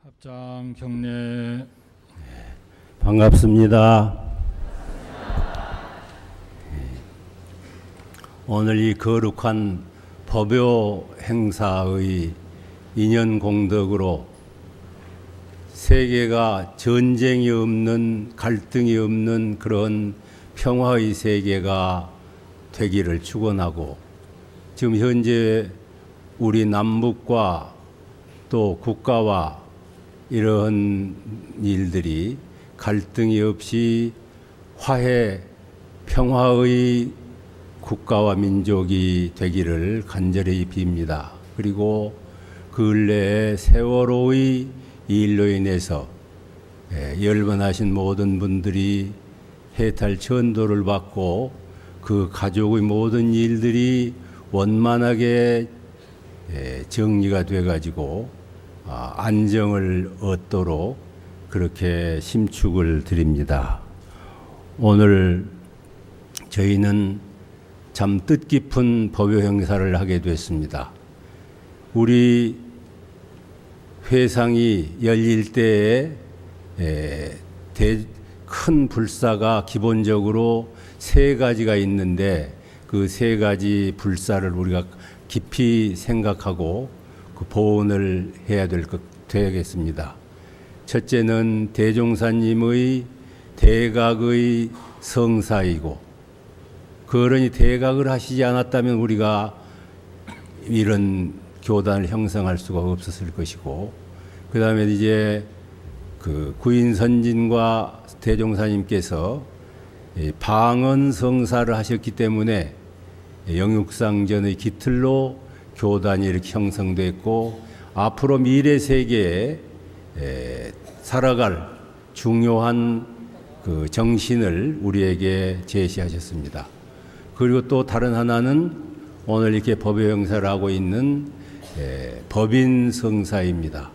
합장 경례. 반갑습니다. 오늘 이 거룩한 법요 행사의 인연 공덕으로 세계가 전쟁이 없는, 갈등이 없는 그런 평화의 세계가 되기를 축원하고, 지금 현재 우리 남북과 또 국가와 이러한 일들이 갈등이 없이 화해, 평화의 국가와 민족이 되기를 간절히 빕니다. 그리고 그 근래에 세월호의 일로 인해서 열반하신 모든 분들이 해탈 전도를 받고 그 가족의 모든 일들이 원만하게 정리가 돼가지고 안정을 얻도록 그렇게 심축을 드립니다. 오늘 저희는 참 뜻깊은 법요 행사를 하게 됐습니다. 우리 회상이 열릴 때에 큰 불사가 기본적으로 세 가지가 있는데, 그 세 가지 불사를 우리가 깊이 생각하고 그 보온을 해야 되겠습니다. 첫째는 대종사님의 대각의 성사이고, 그러니 대각을 하시지 않았다면 우리가 이런 교단을 형성할 수가 없었을 것이고, 그 다음에 이제 그 구인선진과 대종사님께서 방언 성사를 하셨기 때문에 영육상전의 기틀로 교단이 이렇게 형성됐고, 앞으로 미래 세계에 살아갈 중요한 그 정신을 우리에게 제시하셨습니다. 그리고 또 다른 하나는 오늘 이렇게 법요 행사를 하고 있는 법인 성사입니다.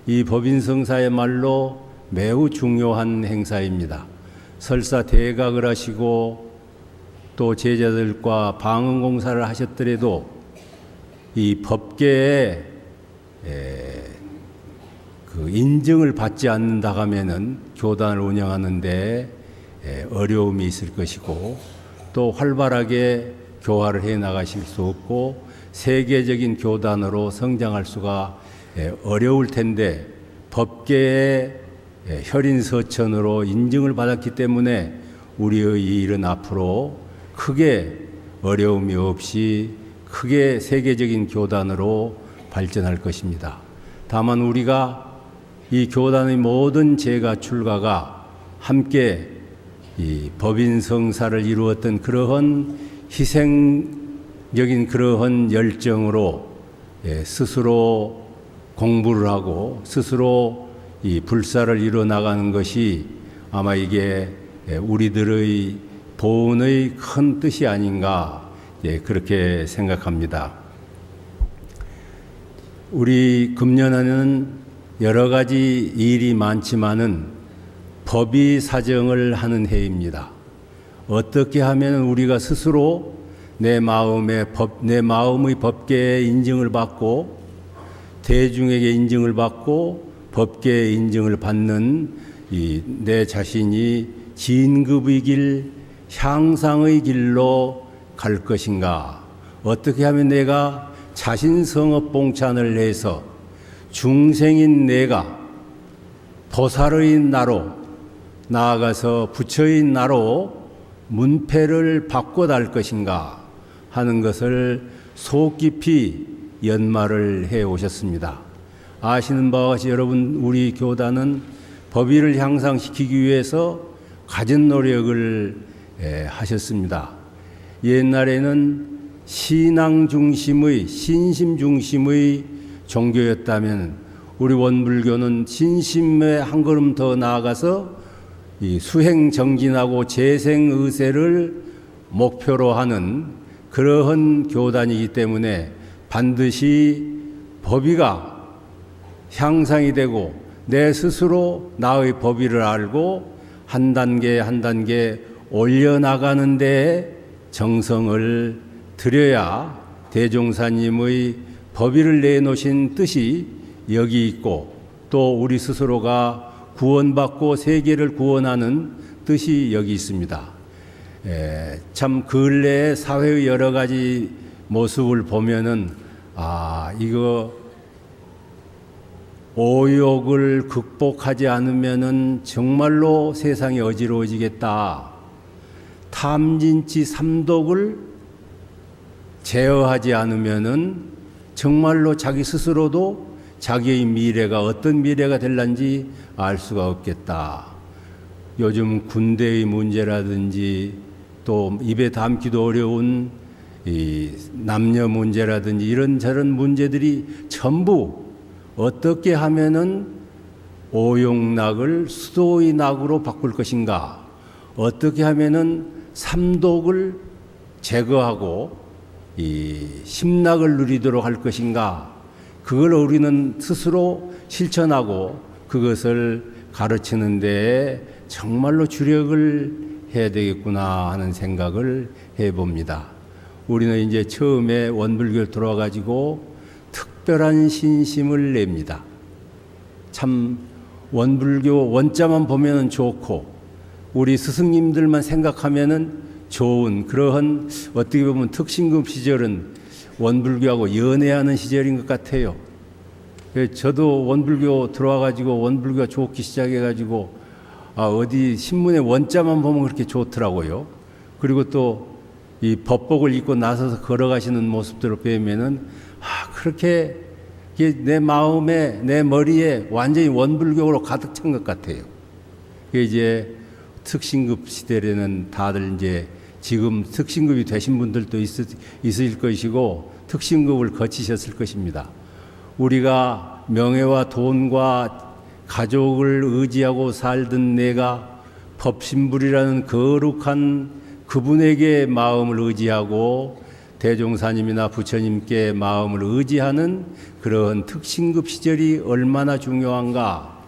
이 법인 성사야말로 매우 중요한 행사입니다. 설사 대각을 하시고 또 제자들과 방언 공사를 하셨더라도 이 법계에 그 인증을 받지 않는다 하면은 교단을 운영하는데 어려움이 있을 것이고, 또 활발하게 교화를 해 나가실 수 없고 세계적인 교단으로 성장할 수가 어려울 텐데, 법계의 혈인서천으로 인증을 받았기 때문에 우리의 이 일은 앞으로 크게 어려움이 없이 크게 세계적인 교단으로 발전할 것입니다. 다만 우리가 이 교단의 모든 제가 출가가 함께 이 법인 성사를 이루었던 그러한 희생적인 그러한 열정으로 스스로 공부를 하고 스스로 이 불사를 이루어 나가는 것이 아마 이게 우리들의 보은의 큰 뜻이 아닌가 그렇게 생각합니다. 우리 금년에는 여러 가지 일이 많지만은 법이 사정을 하는 해입니다. 어떻게 하면 우리가 스스로 내 마음의 법계의 인증을 받고 대중에게 인증을 받고 법계의 인증을 받는 내 자신이 진급의 길, 향상의 길로 갈 것인가? 어떻게 하면 내가 자신성업 봉찬을 해서 중생인 내가 보살의 나로 나아가서 부처의 나로 문패를 바꿔달 것인가 하는 것을 속 깊이 연마를 해 오셨습니다. 아시는 바와 같이 여러분, 우리 교단은 법위를 향상시키기 위해서 갖은 노력을 하셨습니다. 옛날에는 신앙 중심의, 신심 중심의 종교였다면 우리 원불교는 신심에 한 걸음 더 나아가서 이 수행 정진하고 재생 의세를 목표로 하는 그러한 교단이기 때문에 반드시 법위가 향상이 되고 내 스스로 나의 법위를 알고 한 단계 한 단계 올려나가는 데 정성을 들여야 대종사님의 법위를 내놓으신 뜻이 여기 있고, 또 우리 스스로가 구원받고 세계를 구원하는 뜻이 여기 있습니다. 참 근래의 사회의 여러 가지 모습을 보면은 이거 오욕을 극복하지 않으면은 정말로 세상이 어지러워지겠다. 탐진치 삼독을 제어하지 않으면은 정말로 자기 스스로도 자기의 미래가 어떤 미래가 될런지 알 수가 없겠다. 요즘 군대의 문제라든지 또 입에 담기도 어려운 이 남녀 문제라든지 이런저런 문제들이 전부 어떻게 하면은 오욕락을 수도의 낙으로 바꿀 것인가, 어떻게 하면은 삼독을 제거하고 이 심락을 누리도록 할 것인가, 그걸 우리는 스스로 실천하고 그것을 가르치는 데에 정말로 주력을 해야 되겠구나 하는 생각을 해봅니다. 우리는 이제 처음에 원불교를 들어와가지고 특별한 신심을 냅니다. 참 원불교 원자만 보면은 좋고 우리 스승님들만 생각하면은 좋은 그러한 어떻게 보면 특신급 시절은 원불교하고 연애하는 시절인 것 같아요. 저도 원불교 들어와가지고 원불교가 좋기 시작해가지고 어디 신문에 원자만 보면 그렇게 좋더라고요. 그리고 또 이 법복을 입고 나서서 걸어가시는 모습들을 보면은 그렇게 내 마음에 내 머리에 완전히 원불교로 가득 찬 것 같아요. 이제 특신급 시대에는 다들 이제 지금 특신급이 되신 분들도 있을 것이고 특신급을 거치셨을 것입니다. 우리가 명예와 돈과 가족을 의지하고 살던 내가 법신불이라는 거룩한 그분에게 마음을 의지하고 대종사님이나 부처님께 마음을 의지하는 그런 특신급 시절이 얼마나 중요한가.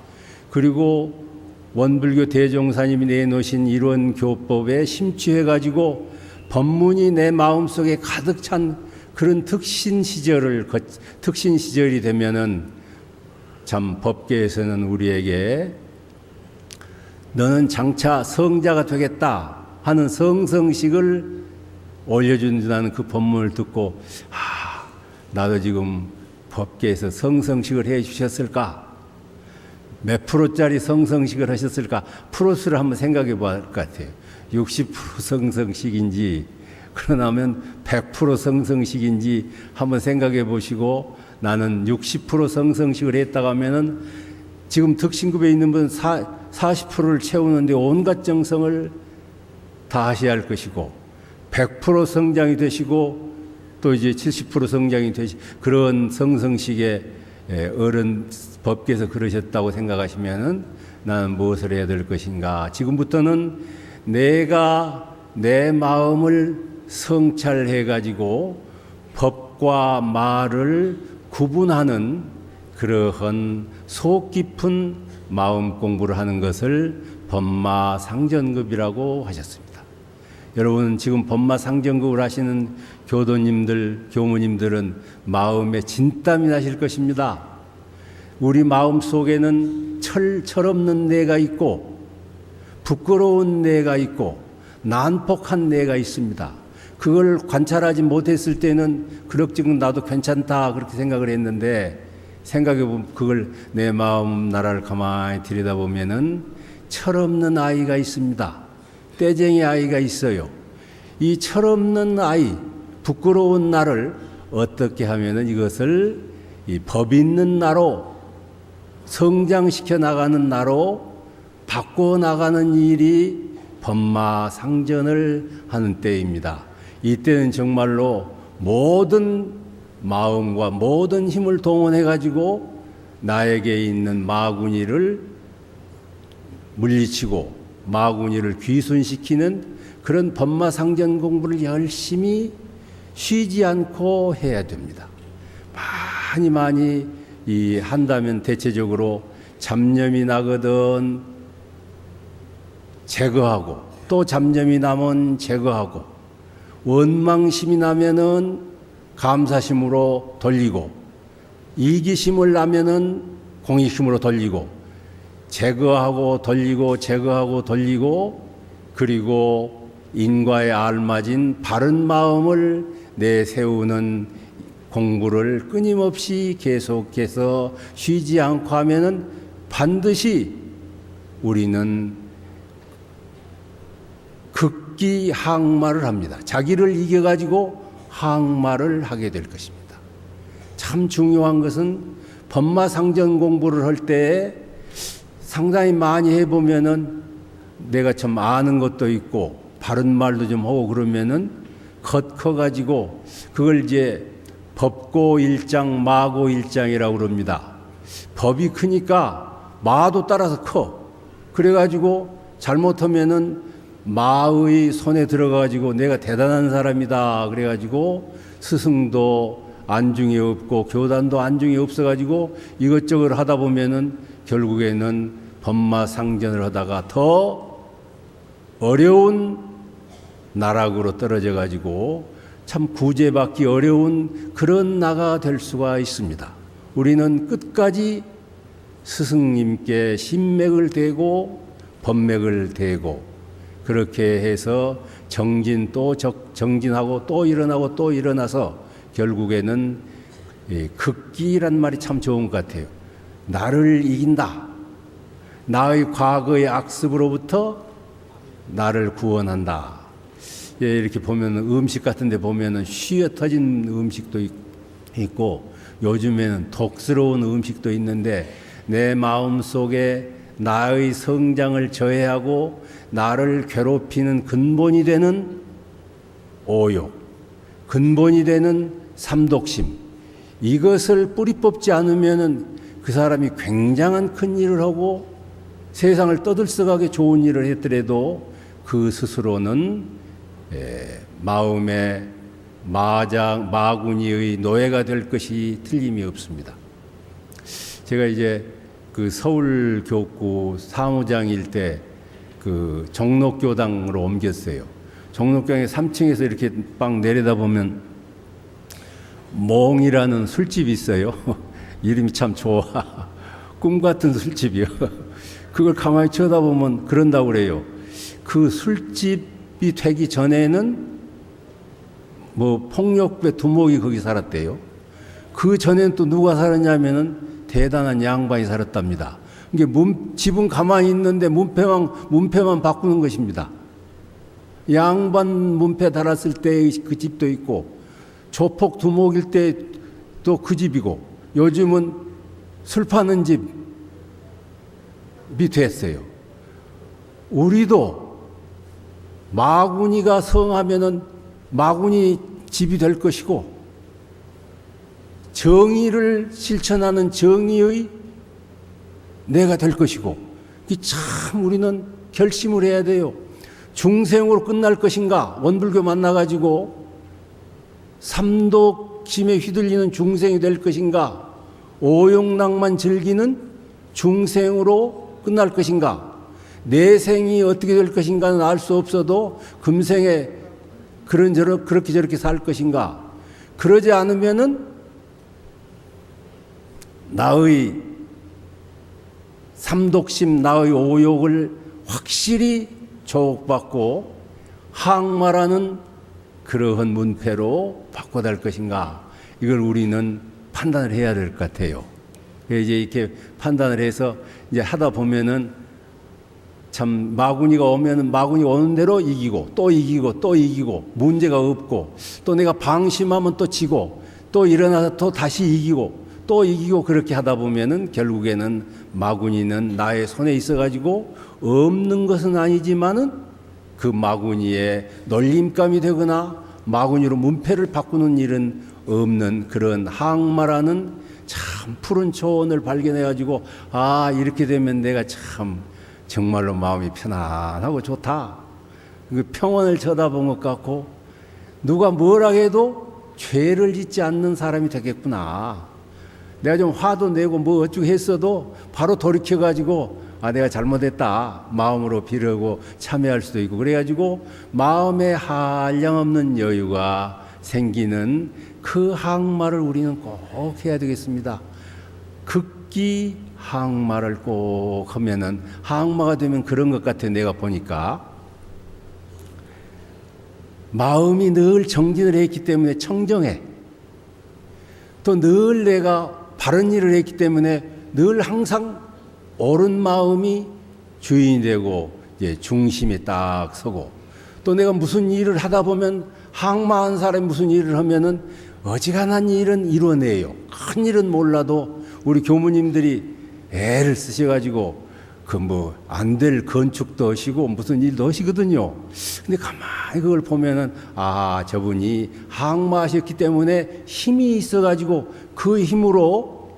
그리고 원불교 대종사님이 내놓으신 이런 교법에 심취해가지고 법문이 내 마음속에 가득 찬 그런 특신 시절이 되면은 참 법계에서는 우리에게 너는 장차 성자가 되겠다 하는 성성식을 올려준다는 그 법문을 듣고 나도 지금 법계에서 성성식을 해 주셨을까? 몇 프로짜리 성성식을 하셨을까? 프로수를 한번 생각해 볼 것 같아요. 60% 성성식인지 그러나면 100% 성성식인지 한번 생각해 보시고 나는 60% 성성식을 했다고 하면은 지금 특신급에 있는 분 40%를 채우는데 온갖 정성을 다 하셔야 할 것이고 100% 성장이 되시고 또 이제 70% 성장이 되시 그런 성성식에 어른 법계에서 그러셨다고 생각하시면은 나는 무엇을 해야 될 것인가? 지금부터는 내가 내 마음을 성찰해 가지고 법과 말을 구분하는 그러한 속 깊은 마음 공부를 하는 것을 법마상전급이라고 하셨습니다. 여러분 지금 법마상전급을 하시는 교도님들, 교무님들은 마음에 진땀이 나실 것입니다. 우리 마음 속에는 철없는 내가 있고 부끄러운 내가 있고 난폭한 내가 있습니다. 그걸 관찰하지 못했을 때는 그럭저럭 나도 괜찮다 그렇게 생각을 했는데 생각해보면 그걸 내 마음 나라를 가만히 들여다보면은 철없는 아이가 있습니다. 떼쟁이 아이가 있어요. 이 철없는 아이, 부끄러운 나를 어떻게 하면은 이것을 이 법 있는 나로 성장시켜 나가는 나로 바꿔 나가는 일이 법마상전을 하는 때입니다. 이때는 정말로 모든 마음과 모든 힘을 동원해 가지고 나에게 있는 마구니를 물리치고 마구니를 귀순시키는 그런 법마상전 공부를 열심히 쉬지 않고 해야 됩니다. 많이 한다면 대체적으로 잡념이 나거든 제거하고 또 잡념이 나면 제거하고 원망심이 나면은 감사심으로 돌리고 이기심을 나면은 공익힘으로 돌리고 제거하고 돌리고 제거하고 돌리고 그리고 인과에 알맞은 바른 마음을 내세우는 공부를 끊임없이 계속해서 쉬지 않고 하면은 반드시 우리는 극기 항마를 합니다. 자기를 이겨가지고 항마를 하게 될 것입니다. 참 중요한 것은 법마상전 공부를 할 때 상당히 많이 해보면은 내가 좀 아는 것도 있고 바른 말도 좀 하고 그러면은 커가지고 그걸 이제 법고 일장 마고 일장이라고 그럽니다. 법이 크니까 마도 따라서 커. 그래가지고 잘못하면은 마의 손에 들어가가지고 내가 대단한 사람이다 그래가지고 스승도 안중에 없고 교단도 안중에 없어가지고 이것저것 하다 보면은 결국에는 법마상전을 하다가 더 어려운 나락으로 떨어져 가지고 참 구제받기 어려운 그런 나가 될 수가 있습니다. 우리는 끝까지 스승님께 신맥을 대고 법맥을 대고 그렇게 해서 정진하고 또 일어나고 또 일어나서 결국에는 극기란 말이 참 좋은 것 같아요. 나를 이긴다. 나의 과거의 악습으로부터 나를 구원한다. 이렇게 보면 음식 같은 데 보면은 쉬어 터진 음식도 있고 요즘에는 독스러운 음식도 있는데 내 마음 속에 나의 성장을 저해하고 나를 괴롭히는 근본이 되는 오욕, 근본이 되는 삼독심, 이것을 뿌리 뽑지 않으면은 그 사람이 굉장한 큰 일을 하고 세상을 떠들썩하게 좋은 일을 했더라도 그 스스로는 마음의 마구니의 노예가 될 것이 틀림이 없습니다. 제가 이제 그 서울 교구 사무장일 때 그 종록교당으로 옮겼어요. 종록교당의 3층에서 이렇게 막 내려다보면 몽이라는 술집이 있어요. 이름이 참 좋아. 꿈 같은 술집이요. 그걸 가만히 쳐다보면 그런다고 그래요. 그 술집이 되기 전에는 뭐 폭력배 두목이 거기 살았대요. 그 전에는 또 누가 살았냐면은 대단한 양반이 살았답니다. 이게 집은 가만히 있는데 문패만 바꾸는 것입니다. 양반 문패 달았을 때 그 집도 있고 조폭 두목일 때 또 그 집이고 요즘은 술 파는 집이 됐어요. 우리도 마구니가 성하면은 마구니 집이 될 것이고 정의를 실천하는 정의의 내가 될 것이고 참 우리는 결심을 해야 돼요. 중생으로 끝날 것인가 원불교 만나가지고 삼독심에 휘둘리는 중생이 될 것인가 오욕낭만 즐기는 중생으로 끝날 것인가 내생이 어떻게 될 것인가는 알 수 없어도 금생에 그렇게 저렇게 살 것인가 그러지 않으면은 나의 삼독심 나의 오욕을 확실히 조옥받고 항마라는 그러한 문패로 바꿔달 것인가 이걸 우리는 판단을 해야 될 것 같아요. 이제 이렇게 판단을 해서 이제 하다 보면은 참 마구니가 오면은 마구니 오는 대로 이기고 또 이기고 또 이기고 문제가 없고 또 내가 방심하면 또 지고 또 일어나서 또 다시 이기고 또 이기고 그렇게 하다 보면은 결국에는 마구니는 나의 손에 있어가지고 없는 것은 아니지만은 그 마구니에 놀림감이 되거나 마구니로 문패를 바꾸는 일은 없는 그런 항마라는 참 푸른 초원을 발견해가지고 이렇게 되면 내가 참 정말로 마음이 편안하고 좋다. 그 평온을 쳐다본 것 같고 누가 뭐라 해도 죄를 짓지 않는 사람이 되겠구나. 내가 좀 화도 내고 뭐 어쩌고 했어도 바로 돌이켜가지고 내가 잘못했다 마음으로 비르고 참여할 수도 있고 그래가지고 마음에 한량없는 여유가 생기는 그 항마를 우리는 꼭 해야 되겠습니다. 특기 항마를 꼭 하면은 항마가 되면 그런 것 같아. 내가 보니까 마음이 늘 정진을 했기 때문에 청정해. 또 늘 내가 바른 일을 했기 때문에 늘 항상 옳은 마음이 주인이 되고 이제 중심에 딱 서고, 또 내가 무슨 일을 하다 보면 항마한 사람이 무슨 일을 하면은 어지간한 일은 이뤄내요. 큰 일은 몰라도 우리 교무님들이 애를 쓰셔가지고 그 뭐 안 될 건축도 하시고 무슨 일도 하시거든요. 근데 가만히 그걸 보면은 아, 저분이 항마하셨기 때문에 힘이 있어가지고 그 힘으로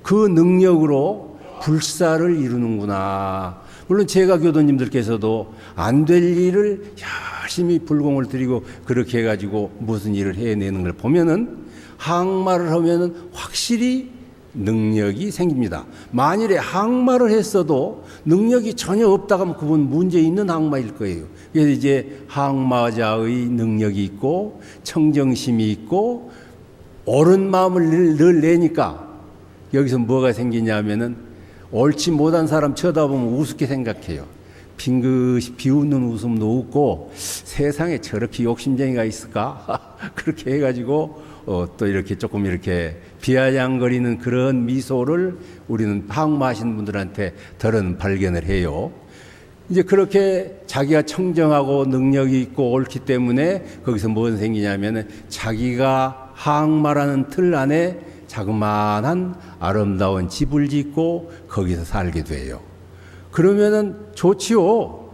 그 능력으로 불사를 이루는구나. 물론 제가 교도님들께서도 안 될 일을 열심히 불공을 들이고 그렇게 해가지고 무슨 일을 해내는 걸 보면은 항마를 하면은 확실히 능력이 생깁니다. 만일에 항마를 했어도 능력이 전혀 없다고 하면 그분 문제 있는 항마일 거예요. 그래서 이제 항마자의 능력이 있고 청정심이 있고 옳은 마음을 늘 내니까 여기서 뭐가 생기냐면은 옳지 못한 사람 쳐다보면 우습게 생각해요. 빙긋이 비웃는 웃음도 웃고 세상에 저렇게 욕심쟁이가 있을까? 그렇게 해가지고 또 이렇게 조금 이렇게 비아냥거리는 그런 미소를 우리는 항마하신 분들한테 덜은 발견을 해요. 이제 그렇게 자기가 청정하고 능력이 있고 옳기 때문에 거기서 무엇이 생기냐면은 자기가 항마라는 틀 안에 자그마한 아름다운 집을 짓고 거기서 살게 돼요. 그러면은 좋지요.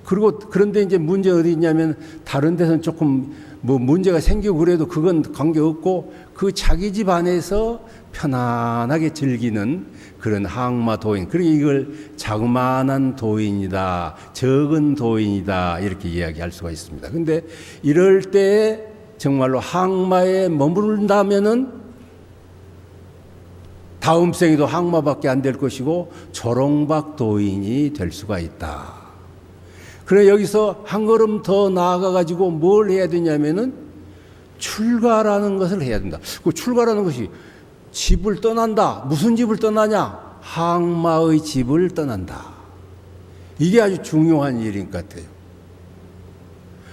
그리고 그런데 이제 문제 어디 있냐면 다른 데서는 조금 뭐 문제가 생기고 그래도 그건 관계없고 그 자기 집 안에서 편안하게 즐기는 그런 항마 도인. 그러니까 이걸 자그마한 도인이다, 적은 도인이다 이렇게 이야기할 수가 있습니다. 근데 이럴 때 정말로 항마에 머무른다면은 다음 생에도 항마밖에 안 될 것이고 조롱박 도인이 될 수가 있다. 그래 여기서 한 걸음 더 나아가가지고 뭘 해야 되냐면은 출가라는 것을 해야 된다. 그 출가라는 것이 집을 떠난다. 무슨 집을 떠나냐? 항마의 집을 떠난다. 이게 아주 중요한 일인 것 같아요.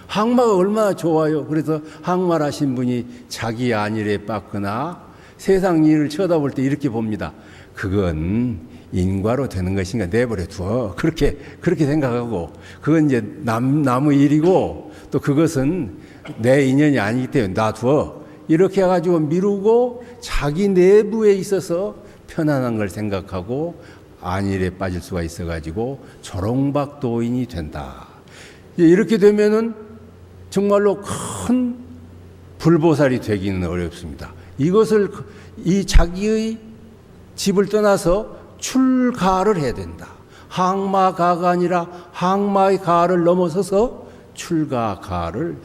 항마가 얼마나 좋아요. 그래서 항마를 하신 분이 자기 안일에 빠거나 세상 일을 쳐다볼 때 이렇게 봅니다. 그건 인과로 되는 것인가 내버려 두어. 그렇게 생각하고, 그건 이제 남의 일이고, 또 그것은 내 인연이 아니기 때문에 놔두어. 이렇게 해가지고 미루고 자기 내부에 있어서 편안한 걸 생각하고 안일에 빠질 수가 있어가지고 조롱박 도인이 된다. 이렇게 되면은 정말로 큰 불보살이 되기는 어렵습니다. 이것을 이 자기의 집을 떠나서 출가를 해야 된다. 항마가가 아니라 항마의 가를 넘어서서 출가를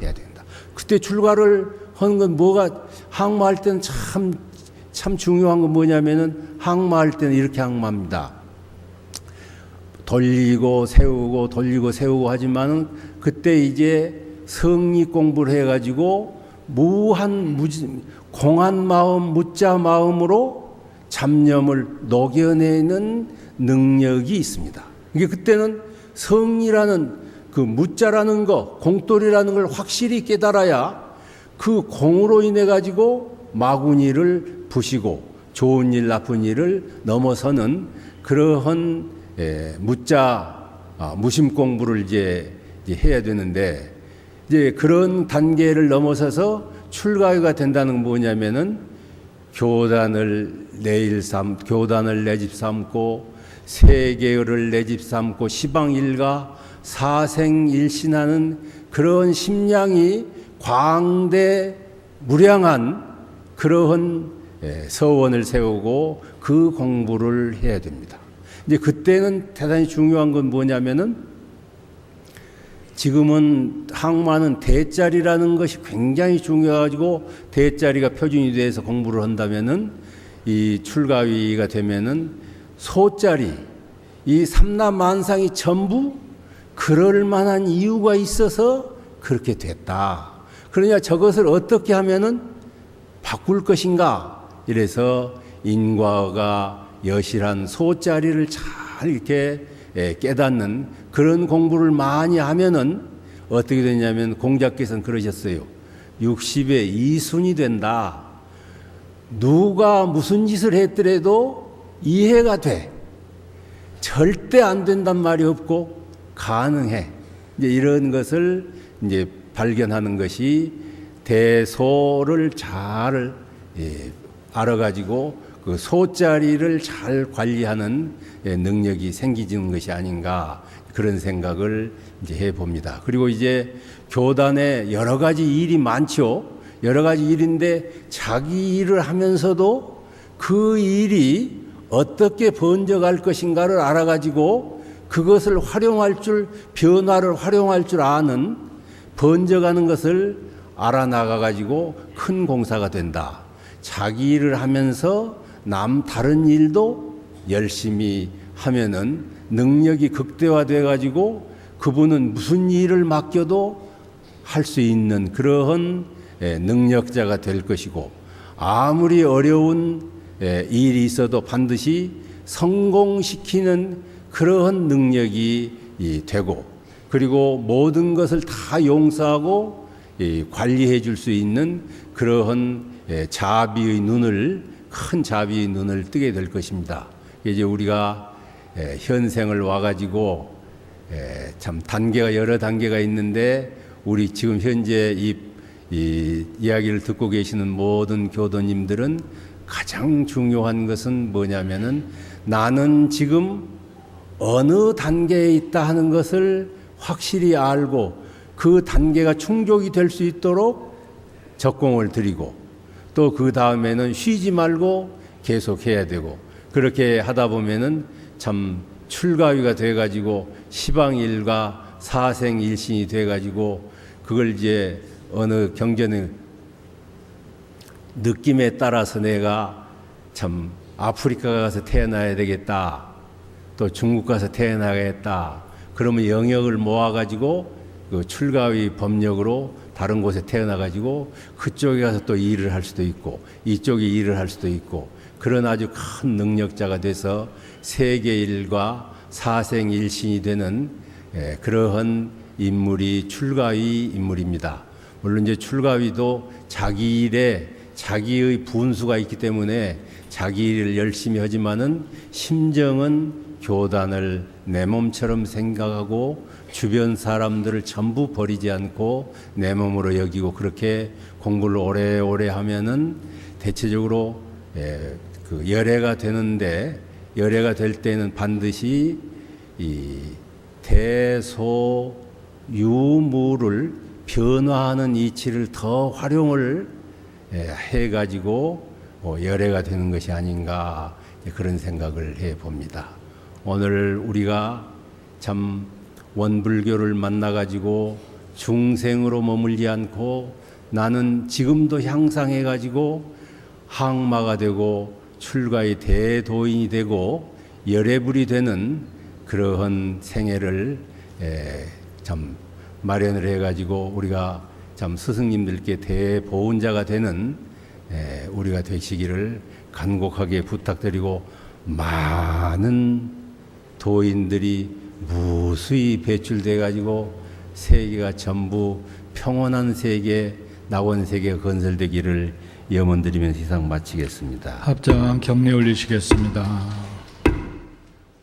해야 된다. 그때 출가를 하는 건 뭐가, 항마할 때는 참 중요한 건 뭐냐면은 항마할 때는 이렇게 항마합니다. 돌리고 세우고 하지만은 그때 이제 성리 공부를 해가지고 공한 마음, 무자 마음으로 잡념을 녹여내는 능력이 있습니다. 이게 그때는 성이라는 그 무자라는 거, 공돌이라는 걸 확실히 깨달아야 그 공으로 인해 가지고 마구니를 부시고 좋은 일, 나쁜 일을 넘어서는 그러한 무자, 무심 공부를 이제 해야 되는데, 이제 그런 단계를 넘어서서 출가가 된다는 건 뭐냐면은 교단을 내 집 삼고 세계를 내 집 삼고 시방일가 사생일신하는 그런 심량이 광대무량한 그러한 서원을 세우고 그 공부를 해야 됩니다. 이제 그때는 대단히 중요한 건 뭐냐면은 지금은 항마는 대자리라는 것이 굉장히 중요하고 대자리가 표준이 돼서 공부를 한다면은 이 출가위가 되면은 소자리, 이 삼라만상이 전부 그럴 만한 이유가 있어서 그렇게 됐다. 그러냐 저것을 어떻게 하면은 바꿀 것인가? 이래서 인과가 여실한 소자리를 잘 이렇게 깨닫는 그런 공부를 많이 하면은 어떻게 되냐면 공자께서는 그러셨어요. 60에 이순이 된다. 누가 무슨 짓을 했더라도 이해가 돼. 절대 안 된단 말이 없고 가능해. 이제 이런 것을 이제 발견하는 것이 대소를 잘 알아가지고 그 소자리를 잘 관리하는 능력이 생기는 것이 아닌가 그런 생각을 이제 해봅니다. 그리고 이제 교단에 여러 가지 일이 많죠. 여러 가지 일인데 자기 일을 하면서도 그 일이 어떻게 번져갈 것인가를 알아가지고 그것을 활용할 줄, 변화를 활용할 줄 아는 번져가는 것을 알아나가가지고 큰 공사가 된다. 자기 일을 하면서 남 다른 일도 열심히 하면은 능력이 극대화돼가지고 그분은 무슨 일을 맡겨도 할 수 있는 그러한 능력자가 될 것이고 아무리 어려운 일이 있어도 반드시 성공시키는 그러한 능력이 되고 그리고 모든 것을 다 용서하고 관리해 줄 수 있는 그러한 자비의 눈을 큰 자비의 눈을 뜨게 될 것입니다. 이제 우리가 현생을 와가지고 참 단계가 여러 단계가 있는데 우리 지금 현재 이 이야기를 듣고 계시는 모든 교도님들은 가장 중요한 것은 뭐냐면은 나는 지금 어느 단계에 있다 하는 것을 확실히 알고 그 단계가 충족이 될 수 있도록 적공을 드리고 또 그 다음에는 쉬지 말고 계속해야 되고 그렇게 하다 보면은 참 출가위가 돼가지고 시방일과 사생일신이 돼가지고 그걸 이제 어느 경전의 느낌에 따라서 내가 참 아프리카 가서 태어나야 되겠다. 또 중국 가서 태어나야겠다. 그러면 영역을 모아가지고 그 출가위 법력으로 다른 곳에 태어나가지고 그쪽에 가서 또 일을 할 수도 있고 이쪽에 일을 할 수도 있고 그런 아주 큰 능력자가 돼서 세계일과 사생일신이 되는 그러한 인물이 출가위 인물입니다. 물론 이제 출가위도 자기 일에 자기의 분수가 있기 때문에 자기 일을 열심히 하지만은 심정은 교단을 내 몸처럼 생각하고 주변 사람들을 전부 버리지 않고 내 몸으로 여기고 그렇게 공부를 오래오래 하면은 대체적으로 그 열애가 되는데 열애가 될 때는 반드시 이 대소유무를 변화하는 이치를 더 활용을 해가지고 열애가 되는 것이 아닌가 그런 생각을 해봅니다. 오늘 우리가 참 원불교를 만나가지고 중생으로 머물지 않고 나는 지금도 향상해가지고 항마가 되고 출가의 대도인이 되고 열애불이 되는 그러한 생애를 참 마련을 해가지고 우리가 참 스승님들께 대보훈자가 되는 우리가 되시기를 간곡하게 부탁드리고 많은 도인들이 무수히 배출돼 가지고 세계가 전부 평온한 세계, 낙원 세계가 건설되기를 염원드리면서 이상 마치겠습니다. 합장 경례 올리시겠습니다.